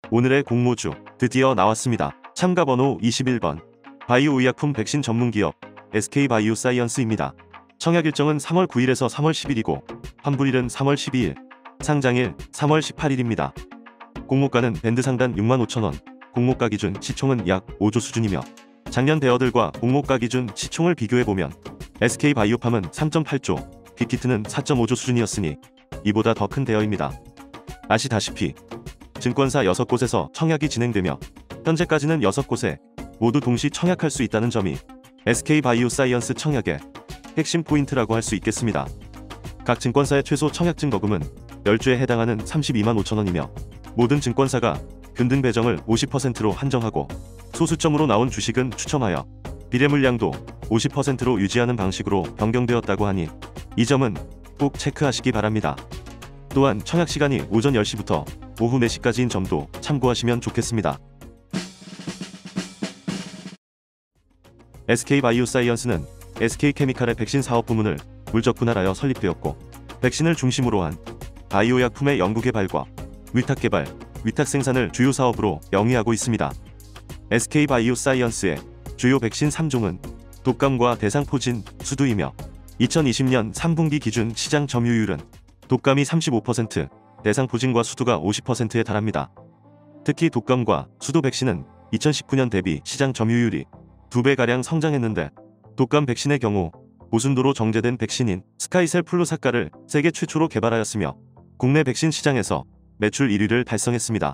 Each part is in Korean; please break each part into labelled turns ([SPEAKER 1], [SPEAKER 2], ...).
[SPEAKER 1] 오늘의 공모주 드디어 나왔습니다. 참가번호 21번 바이오 의약품 백신 전문기업 SK바이오사이언스입니다. 청약 일정은 3월 9일에서 3월 10일이고 환불일은 3월 12일, 상장일 3월 18일입니다. 공모가는 밴드 상단 65,000원, 공모가 기준 시총은 약 5조 수준이며 작년 대여들과 공모가 기준 시총을 비교해보면 SK바이오팜은 3.8조, 빅히트는 4.5조 수준이었으니 이보다 더 큰 대여입니다. 아시다시피 증권사 6곳에서 청약이 진행되며 현재까지는 6곳에 모두 동시 청약할 수 있다는 점이 SK바이오사이언스 청약의 핵심 포인트라고 할 수 있겠습니다. 각 증권사의 최소 청약 증거금은 10주에 해당하는 32만 5천원이며 모든 증권사가 균등 배정을 50%로 한정하고 소수점으로 나온 주식은 추첨하여 비례 물량도 50%로 유지하는 방식으로 변경되었다고 하니 이 점은 꼭 체크하시기 바랍니다. 또한 청약 시간이 오전 10시부터 오후 4시까지인 점도 참고하시면 좋겠습니다. SK바이오사이언스는 SK케미칼의 백신 사업 부문을 물적 분할하여 설립되었고 백신을 중심으로 한 바이오약품의 연구 개발과 위탁 개발, 위탁 생산을 주요 사업으로 영위하고 있습니다. SK바이오사이언스의 주요 백신 3종은 독감과 대상포진, 수두이며 2020년 3분기 기준 시장 점유율은 독감이 35%, 대상포진과 수두가 50%에 달합니다. 특히 독감과 수두 백신은 2019년 대비 시장 점유율이 2배가량 성장했는데 독감 백신의 경우 고순도로 정제된 백신인 스카이셀 플루사카를 세계 최초로 개발하였으며 국내 백신 시장에서 매출 1위를 달성했습니다.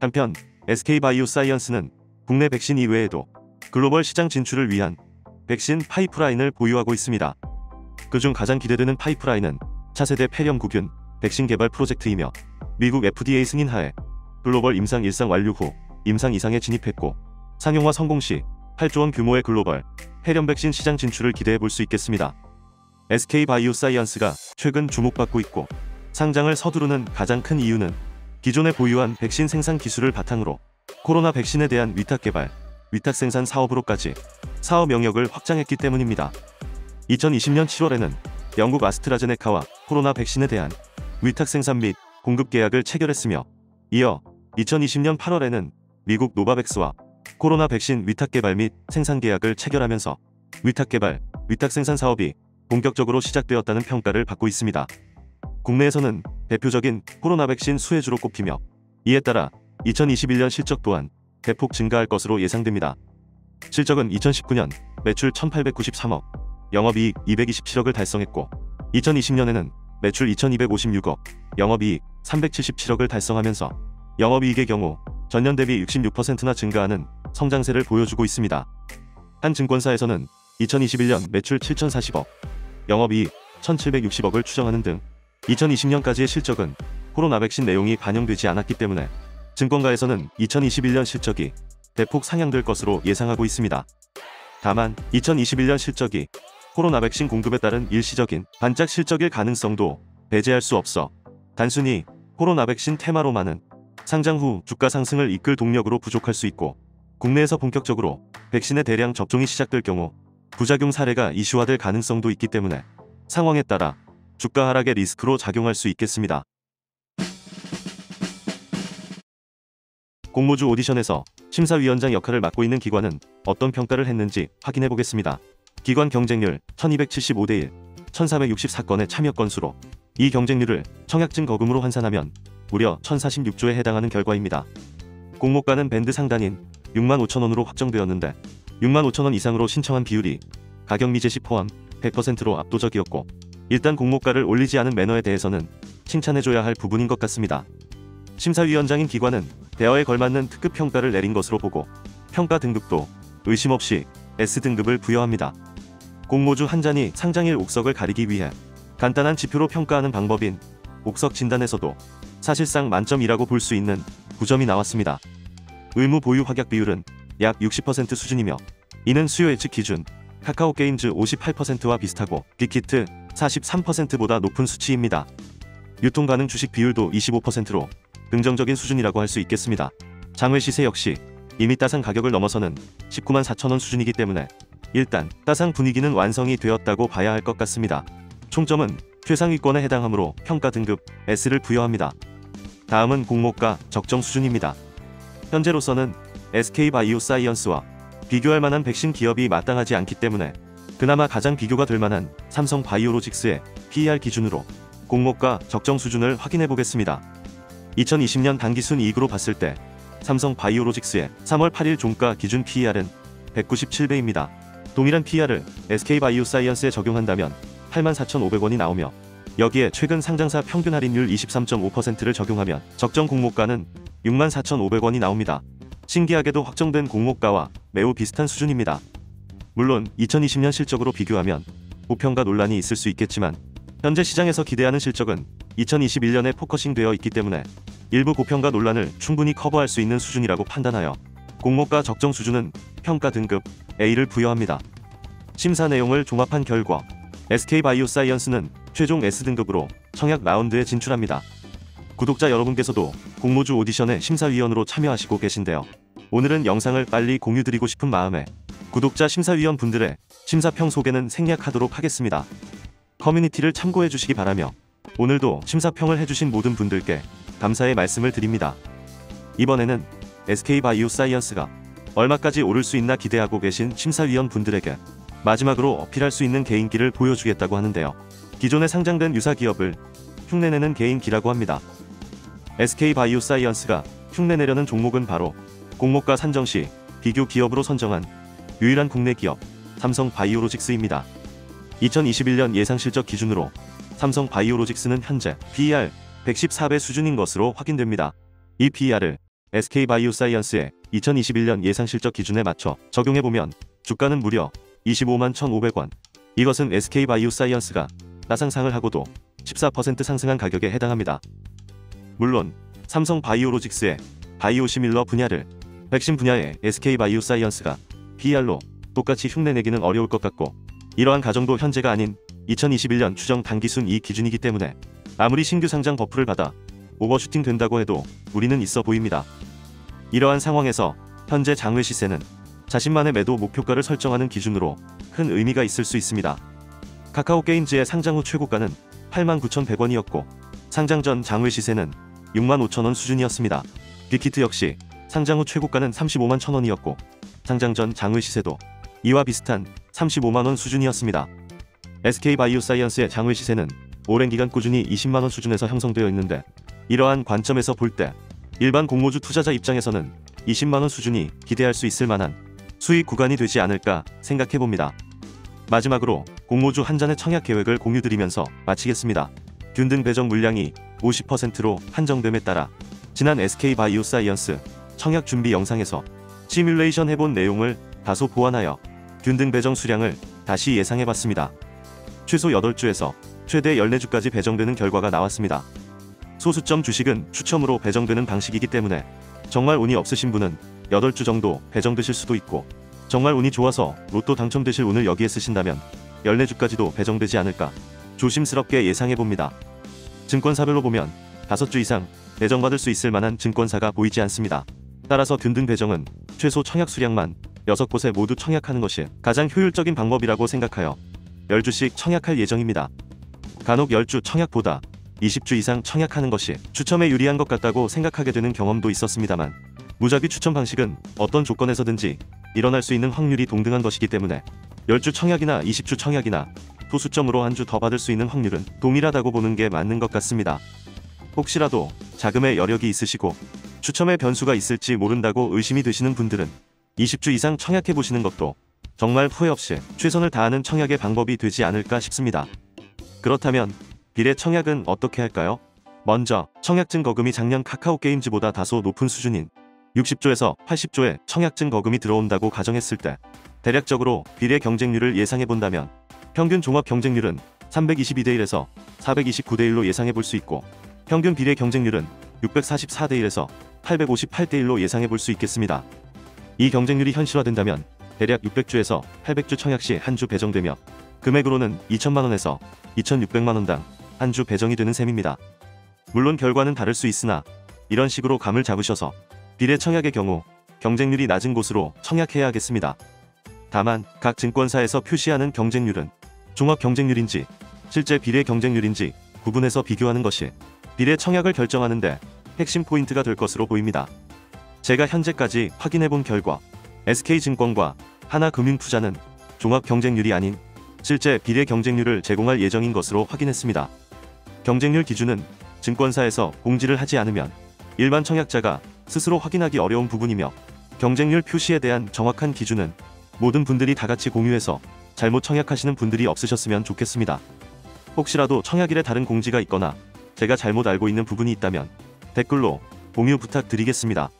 [SPEAKER 1] 한편 SK바이오사이언스는 국내 백신 이외에도 글로벌 시장 진출을 위한 백신 파이프라인을 보유하고 있습니다. 그중 가장 기대되는 파이프라인은 차세대 폐렴구균 백신 개발 프로젝트이며 미국 FDA 승인하에 글로벌 임상 1상 완료 후 임상 2상에 진입했고 상용화 성공 시 8조원 규모의 글로벌 폐렴 백신 시장 진출을 기대해 볼 수 있겠습니다. SK바이오사이언스가 최근 주목받고 있고 상장을 서두르는 가장 큰 이유는 기존에 보유한 백신 생산 기술을 바탕으로 코로나 백신에 대한 위탁 개발, 위탁 생산 사업으로까지 사업 영역을 확장했기 때문입니다. 2020년 7월에는 영국 아스트라제네카와 코로나 백신에 대한 위탁 생산 및 공급 계약을 체결했으며 이어 2020년 8월에는 미국 노바백스와 코로나 백신 위탁 개발 및 생산 계약을 체결하면서 위탁 개발, 위탁 생산 사업이 본격적으로 시작되었다는 평가를 받고 있습니다. 국내에서는 대표적인 코로나 백신 수혜주로 꼽히며 이에 따라 2021년 실적 또한 대폭 증가할 것으로 예상됩니다. 실적은 2019년 매출 1,893억, 영업이익 227억을 달성했고 2020년에는 매출 2,256억, 영업이익 377억을 달성하면서 영업이익의 경우 전년 대비 66%나 증가하는 성장세를 보여주고 있습니다. 한 증권사에서는 2021년 매출 7,040억, 영업이익 1,760억을 추정하는 등 2020년까지의 실적은 코로나 백신 내용이 반영되지 않았기 때문에 증권가에서는 2021년 실적이 대폭 상향될 것으로 예상하고 있습니다. 다만 2021년 실적이 코로나 백신 공급에 따른 일시적인 반짝 실적일 가능성도 배제할 수 없어 단순히 코로나 백신 테마로만은 상장 후 주가 상승을 이끌 동력으로 부족할 수 있고 국내에서 본격적으로 백신의 대량 접종이 시작될 경우 부작용 사례가 이슈화될 가능성도 있기 때문에 상황에 따라 주가 하락의 리스크로 작용할 수 있겠습니다. 공모주 오디션에서 심사위원장 역할을 맡고 있는 기관은 어떤 평가를 했는지 확인해 보겠습니다. 기관 경쟁률 1275대1, 1464건의 참여 건수로 이 경쟁률을 청약증 거금으로 환산하면 무려 1046조에 해당하는 결과입니다. 공모가는 밴드 상단인 65,000원으로 확정되었는데 65,000원 이상으로 신청한 비율이 가격 미 제시 포함 100%로 압도적이었고 일단 공모가를 올리지 않은 매너에 대해서는 칭찬해줘야 할 부분인 것 같습니다. 심사위원장인 기관은 대여에 걸맞는 특급 평가를 내린 것으로 보고 평가 등급도 의심 없이 S등급을 부여합니다. 공모주 한 잔이 상장일 옥석을 가리기 위해 간단한 지표로 평가하는 방법인 옥석 진단에서도 사실상 만점이라고 볼 수 있는 9점이 나왔습니다. 의무 보유 확약 비율은 약 60% 수준이며 이는 수요 예측 기준 카카오게임즈 58%와 비슷하고 빅히트 43%보다 높은 수치입니다. 유통 가능 주식 비율도 25%로 긍정적인 수준이라고 할 수 있겠습니다. 장외 시세 역시 이미 따상 가격을 넘어서는 19만 4천원 수준이기 때문에 일단 따상 분위기는 완성이 되었다고 봐야 할 것 같습니다. 총점은 최상위권에 해당하므로 평가 등급 S를 부여합니다. 다음은 공모가 적정 수준입니다. 현재로서는 SK바이오사이언스와 비교할 만한 백신 기업이 마땅하지 않기 때문에 그나마 가장 비교가 될 만한 삼성바이오로직스의 PER 기준으로 공모가 적정 수준을 확인해 보겠습니다. 2020년 단기순이익으로 봤을 때 삼성바이오로직스의 3월 8일 종가 기준 PER은 197배입니다. 동일한 PER을 SK바이오사이언스에 적용한다면 84,500원이 나오며 여기에 최근 상장사 평균 할인율 23.5%를 적용하면 적정 공모가는 64,500원이 나옵니다. 신기하게도 확정된 공모가와 매우 비슷한 수준입니다. 물론 2020년 실적으로 비교하면 고평가 논란이 있을 수 있겠지만 현재 시장에서 기대하는 실적은 2021년에 포커싱 되어 있기 때문에 일부 고평가 논란을 충분히 커버할 수 있는 수준이라고 판단하여 공모가 적정 수준은 평가 등급 A를 부여합니다. 심사 내용을 종합한 결과 SK바이오사이언스는 최종 S등급으로 청약 라운드에 진출합니다. 구독자 여러분께서도 공모주 오디션의 심사위원으로 참여하시고 계신데요. 오늘은 영상을 빨리 공유드리고 싶은 마음에 구독자 심사위원 분들의 심사평 소개는 생략하도록 하겠습니다. 커뮤니티를 참고해 주시기 바라며 오늘도 심사평을 해주신 모든 분들께 감사의 말씀을 드립니다. 이번에는 SK바이오사이언스가 얼마까지 오를 수 있나 기대하고 계신 심사위원 분들에게 마지막으로 어필할 수 있는 개인기를 보여주겠다고 하는데요. 기존에 상장된 유사 기업을 흉내내는 개인기라고 합니다. SK바이오사이언스가 흉내내려는 종목은 바로 공모가 산정 시 비교 기업으로 선정한 유일한 국내 기업 삼성바이오로직스입니다. 2021년 예상 실적 기준으로 삼성바이오로직스는 현재 PER 114배 수준인 것으로 확인됩니다. 이 PER을 SK바이오사이언스의 2021년 예상 실적 기준에 맞춰 적용해보면 주가는 무려 25만 1,500원. 이것은 SK바이오사이언스가 나상상을 하고도 14% 상승한 가격에 해당합니다. 물론 삼성바이오로직스의 바이오시밀러 분야를 백신 분야의 SK바이오사이언스가 PER로 똑같이 흉내내기는 어려울 것 같고 이러한 가정도 현재가 아닌 2021년 추정 단기순이익 기준이기 때문에 아무리 신규 상장 버프를 받아 오버슈팅 된다고 해도 무리는 있어 보입니다. 이러한 상황에서 현재 장외 시세는 자신만의 매도 목표가를 설정하는 기준으로 큰 의미가 있을 수 있습니다. 카카오게임즈의 상장 후 최고가는 89,100원이었고 상장 전 장외 시세는 65,000원 수준이었습니다. 빅히트 역시 상장 후 최고가는 35만 1,000원이었고 상장 전 장외 시세도 이와 비슷한 35만원 수준이었습니다. SK바이오사이언스의 장외 시세는 오랜 기간 꾸준히 20만원 수준에서 형성되어 있는데 이러한 관점에서 볼 때 일반 공모주 투자자 입장에서는 20만원 수준이 기대할 수 있을 만한 수익 구간이 되지 않을까 생각해봅니다. 마지막으로 공모주 한 잔의 청약 계획을 공유드리면서 마치겠습니다. 균등 배정 물량이 50%로 한정됨에 따라 지난 SK바이오사이언스 청약 준비 영상에서 시뮬레이션 해본 내용을 다소 보완하여 균등 배정 수량을 다시 예상해봤습니다. 최소 8주에서 최대 14주까지 배정되는 결과가 나왔습니다. 소수점 주식은 추첨으로 배정되는 방식이기 때문에 정말 운이 없으신 분은 8주 정도 배정되실 수도 있고 정말 운이 좋아서 로또 당첨되실 운을 여기에 쓰신다면 14주까지도 배정되지 않을까 조심스럽게 예상해봅니다. 증권사별로 보면 5주 이상 배정받을 수 있을 만한 증권사가 보이지 않습니다. 따라서 균등 배정은 최소 청약 수량만 6곳에 모두 청약하는 것이 가장 효율적인 방법이라고 생각하여 10주씩 청약할 예정입니다. 간혹 10주 청약보다 20주 이상 청약하는 것이 추첨에 유리한 것 같다고 생각하게 되는 경험도 있었습니다만 무작위 추첨 방식은 어떤 조건에서든지 일어날 수 있는 확률이 동등한 것이기 때문에 10주 청약이나 20주 청약이나 소수점으로 한 주 더 받을 수 있는 확률은 동일하다고 보는 게 맞는 것 같습니다. 혹시라도 자금의 여력이 있으시고 추첨에 변수가 있을지 모른다고 의심이 되시는 분들은 20주 이상 청약해보시는 것도 정말 후회 없이 최선을 다하는 청약의 방법이 되지 않을까 싶습니다. 그렇다면 비례 청약은 어떻게 할까요? 먼저 청약증 거금이 작년 카카오게임즈보다 다소 높은 수준인 60조에서 80조의 청약증 거금이 들어온다고 가정했을 때 대략적으로 비례 경쟁률을 예상해본다면 평균 종합 경쟁률은 322대 1에서 429대 1로 예상해볼 수 있고 평균 비례 경쟁률은 644대 1에서 858대 1로 예상해볼 수 있겠습니다. 이 경쟁률이 현실화된다면 대략 600주에서 800주 청약 시 한 주 배정되며 금액으로는 2천만원에서 2,600만원당 한 주 배정이 되는 셈입니다. 물론 결과는 다를 수 있으나 이런 식으로 감을 잡으셔서 비례 청약의 경우 경쟁률이 낮은 곳으로 청약해야 하겠습니다. 다만 각 증권사에서 표시하는 경쟁률은 종합 경쟁률인지 실제 비례 경쟁률인지 구분해서 비교하는 것이 비례 청약을 결정하는 데 핵심 포인트가 될 것으로 보입니다. 제가 현재까지 확인해본 결과 SK증권과 하나금융투자는 종합 경쟁률이 아닌 실제 비례 경쟁률을 제공할 예정인 것으로 확인했습니다. 경쟁률 기준은 증권사에서 공지를 하지 않으면 일반 청약자가 스스로 확인하기 어려운 부분이며, 경쟁률 표시에 대한 정확한 기준은 모든 분들이 다 같이 공유해서 잘못 청약하시는 분들이 없으셨으면 좋겠습니다. 혹시라도 청약일에 다른 공지가 있거나 제가 잘못 알고 있는 부분이 있다면 댓글로 공유 부탁드리겠습니다.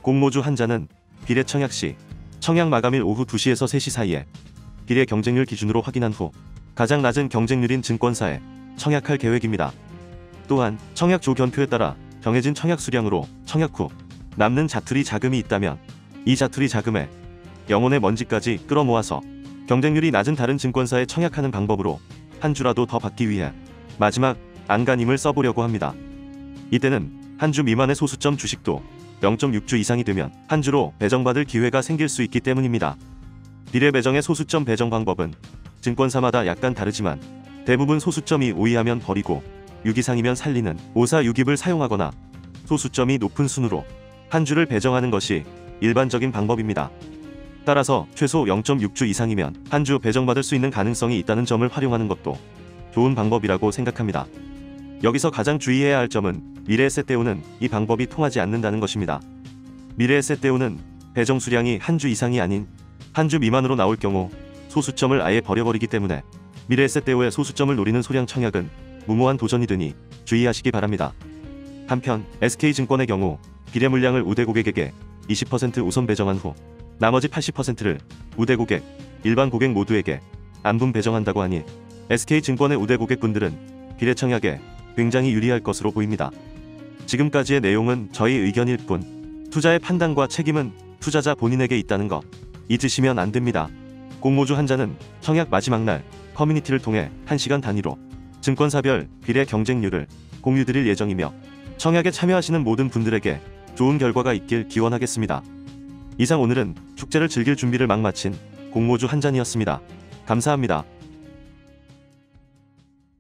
[SPEAKER 1] 공모주 한자는 비례 청약 시 청약 마감일 오후 2시에서 3시 사이에 비례 경쟁률 기준으로 확인한 후 가장 낮은 경쟁률인 증권사에 청약할 계획입니다. 또한 청약 조견표에 따라 정해진 청약 수량으로 청약 후 남는 자투리 자금이 있다면 이 자투리 자금에 영혼의 먼지까지 끌어모아서 경쟁률이 낮은 다른 증권사에 청약하는 방법으로 한 주라도 더 받기 위해 마지막 안간힘을 써보려고 합니다. 이때는 한 주 미만의 소수점 주식도 0.6주 이상이 되면 한 주로 배정받을 기회가 생길 수 있기 때문입니다. 비례 배정의 소수점 배정 방법은 증권사마다 약간 다르지만 대부분 소수점이 5 이하면 버리고 6 이상이면 살리는 546입을 사용하거나 소수점이 높은 순으로 한 주를 배정하는 것이 일반적인 방법입니다. 따라서 최소 0.6주 이상이면 한 주 배정받을 수 있는 가능성이 있다는 점을 활용하는 것도 좋은 방법이라고 생각합니다. 여기서 가장 주의해야 할 점은 미래에셋대우는 이 방법이 통하지 않는다는 것입니다. 미래에셋대우는 배정 수량이 한 주 이상이 아닌 한 주 미만으로 나올 경우 소수점을 아예 버려버리기 때문에 미래에셋대우의 소수점을 노리는 소량 청약은 무모한 도전이 되니 주의하시기 바랍니다. 한편 SK증권의 경우 비례 물량을 우대 고객에게 20% 우선 배정한 후 나머지 80%를 우대 고객, 일반 고객 모두에게 안분 배정한다고 하니 SK증권의 우대 고객분들은 비례 청약에 굉장히 유리할 것으로 보입니다. 지금까지의 내용은 저희 의견일 뿐 투자의 판단과 책임은 투자자 본인에게 있다는 거 잊으시면 안 됩니다. 공모주 한자는 청약 마지막 날 커뮤니티를 통해 1시간 단위로 증권사별 비례 경쟁률을 공유드릴 예정이며, 청약에 참여하시는 모든 분들에게 좋은 결과가 있길 기원하겠습니다. 이상 오늘은 축제를 즐길 준비를 막 마친 공모주 한잔이었습니다. 감사합니다.